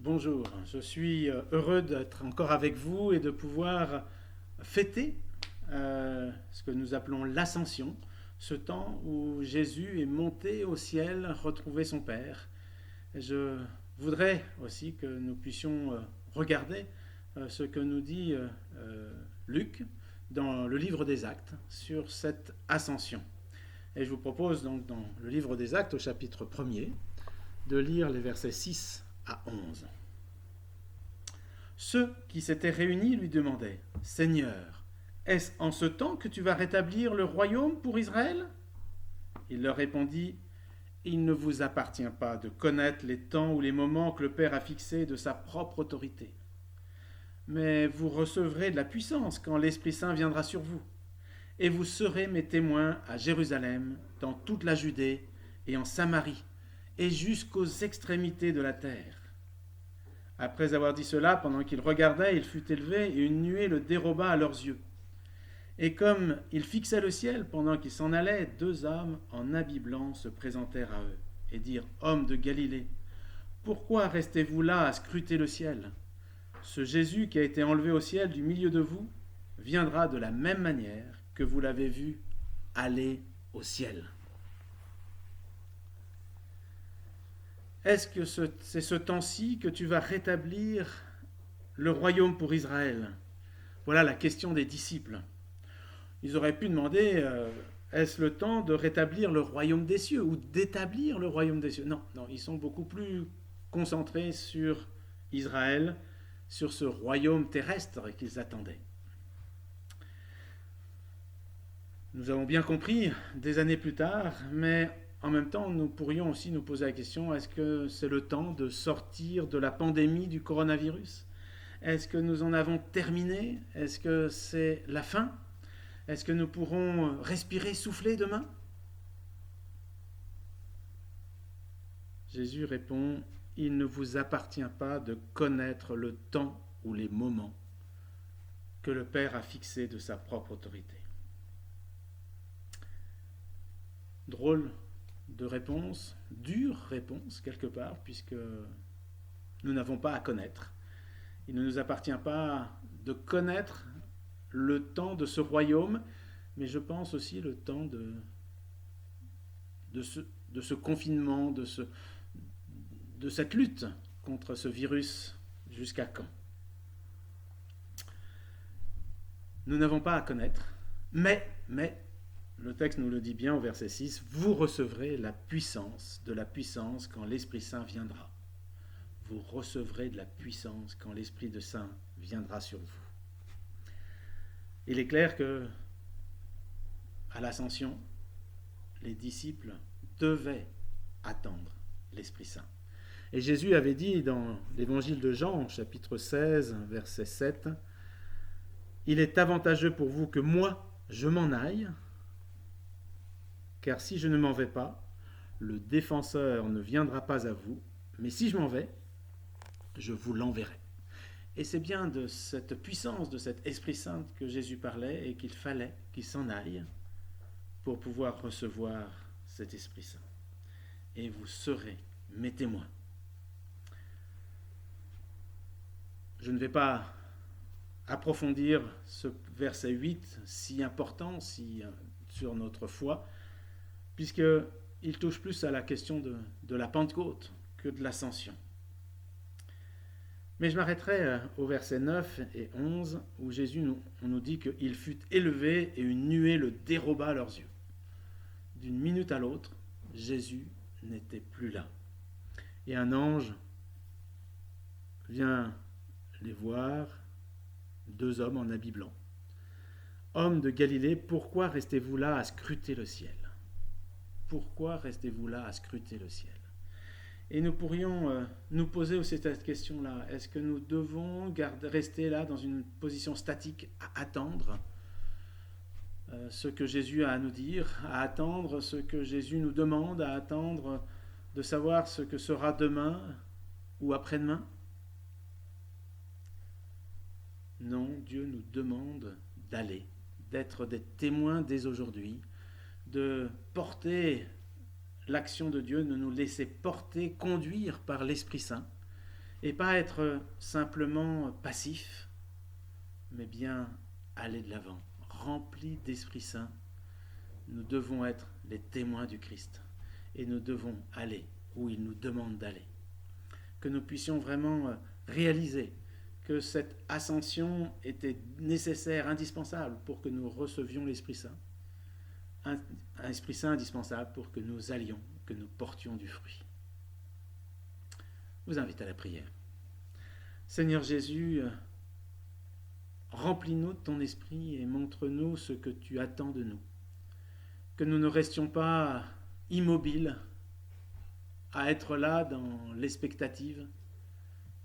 Bonjour, je suis heureux d'être encore avec vous et de pouvoir fêter ce que nous appelons l'Ascension, ce temps où Jésus est monté au ciel retrouver son Père. Je voudrais aussi que nous puissions regarder ce que nous dit Luc dans le livre des Actes sur cette ascension. Et je vous propose donc dans le livre des Actes au chapitre 1er de lire les versets 6 à 11. Ceux qui s'étaient réunis lui demandaient : « Seigneur, est-ce en ce temps que tu vas rétablir le royaume pour Israël ?» Il leur répondit : « Il ne vous appartient pas de connaître les temps ou les moments que le Père a fixés de sa propre autorité. Mais vous recevrez de la puissance quand l'Esprit Saint viendra sur vous. Et vous serez mes témoins à Jérusalem, dans toute la Judée et en Samarie, et jusqu'aux extrémités de la terre. » Après avoir dit cela, pendant qu'ils regardaient, il fut élevé et une nuée le déroba à leurs yeux. Et comme il fixait le ciel pendant qu'il s'en allait, deux hommes en habits blancs se présentèrent à eux et dirent : « Hommes de Galilée, pourquoi restez-vous là à scruter le ciel ? Ce Jésus qui a été enlevé au ciel du milieu de vous viendra de la même manière que vous l'avez vu aller au ciel. » Est-ce que c'est ce temps-ci que tu vas rétablir le royaume pour Israël ? Voilà la question des disciples. Ils auraient pu demander, est-ce le temps de rétablir le royaume des cieux ou d'établir le royaume des cieux ? Non, ils sont beaucoup plus concentrés sur Israël, sur ce royaume terrestre qu'ils attendaient. Nous avons bien compris des années plus tard, mais en même temps, nous pourrions aussi nous poser la question, est-ce que c'est le temps de sortir de la pandémie du coronavirus ? Est-ce que nous en avons terminé ? Est-ce que c'est la fin ? Est-ce que nous pourrons respirer, souffler demain ? Jésus répond : « Il ne vous appartient pas de connaître le temps ou les moments que le Père a fixés de sa propre autorité. » Drôle de réponse, dure réponse quelque part, puisque nous n'avons pas à connaître. Il ne nous appartient pas de connaître le temps de ce royaume, mais je pense aussi le temps de ce confinement, de cette lutte contre ce virus, jusqu'à quand ? Nous n'avons pas à connaître, mais le texte nous le dit bien au verset 6, « Vous recevrez la puissance quand l'Esprit Saint viendra. » Vous recevrez de la puissance quand l'Esprit de Saint viendra sur vous. Il est clair que, à l'Ascension, les disciples devaient attendre l'Esprit Saint. Et Jésus avait dit dans l'évangile de Jean, chapitre 16, verset 7, « Il est avantageux pour vous que moi, je m'en aille, car si je ne m'en vais pas, le défenseur ne viendra pas à vous, mais si je m'en vais, je vous l'enverrai. » Et c'est bien de cette puissance, de cet Esprit Saint que Jésus parlait et qu'il fallait qu'il s'en aille pour pouvoir recevoir cet Esprit Saint. Et vous serez mes témoins. Je ne vais pas approfondir ce verset 8 si important sur notre foi, puisqu'il touche plus à la question de la Pentecôte que de l'Ascension. Mais je m'arrêterai au verset 9 et 11, où Jésus nous dit qu'il fut élevé et une nuée le déroba à leurs yeux. D'une minute à l'autre, Jésus n'était plus là. Et un ange vient les voir, deux hommes en habits blancs. « Hommes de Galilée, pourquoi restez-vous là à scruter le ciel ? » Pourquoi restez-vous là à scruter le ciel ? Et nous pourrions nous poser aussi cette question-là. Est-ce que nous devons rester là dans une position statique à attendre ce que Jésus a à nous dire, à attendre ce que Jésus nous demande, à attendre de savoir ce que sera demain ou après-demain ? Non, Dieu nous demande d'aller, d'être des témoins dès aujourd'hui, de porter l'action de Dieu, de nous laisser porter, conduire par l'Esprit Saint, et pas être simplement passif, mais bien aller de l'avant, rempli d'Esprit Saint. Nous devons être les témoins du Christ et nous devons aller où il nous demande d'aller. Que nous puissions vraiment réaliser que cette ascension était nécessaire, indispensable pour que nous recevions l'Esprit Saint. Un Esprit Saint indispensable pour que nous allions, que nous portions du fruit. Je vous invite à la prière. Seigneur Jésus, remplis-nous de ton esprit et montre-nous ce que tu attends de nous. Que nous ne restions pas immobiles à être là dans l'expectative,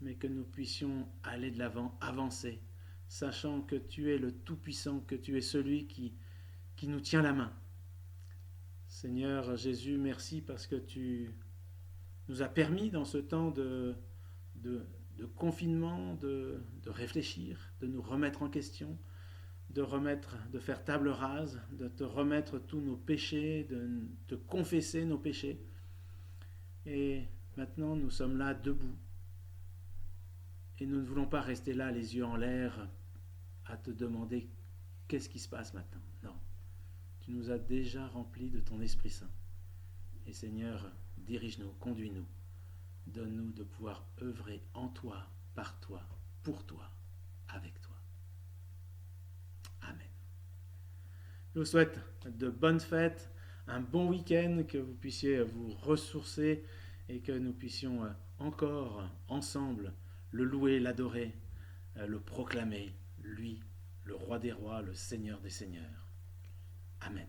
mais que nous puissions aller de l'avant, avancer, sachant que tu es le Tout-Puissant, que tu es celui qui nous tient la main. Seigneur Jésus, merci parce que tu nous as permis dans ce temps de confinement de réfléchir, de nous remettre en question, de faire table rase, de te remettre tous nos péchés, de te confesser nos péchés. Et maintenant, nous sommes là debout. Et nous ne voulons pas rester là, les yeux en l'air, à te demander qu'est-ce qui se passe maintenant. Non. Tu nous as déjà remplis de ton Esprit Saint. Et Seigneur, dirige-nous, conduis-nous. Donne-nous de pouvoir œuvrer en toi, par toi, pour toi, avec toi. Amen. Je vous souhaite de bonnes fêtes, un bon week-end, que vous puissiez vous ressourcer et que nous puissions encore ensemble le louer, l'adorer, le proclamer, lui, le roi des rois, le Seigneur des seigneurs. Amen.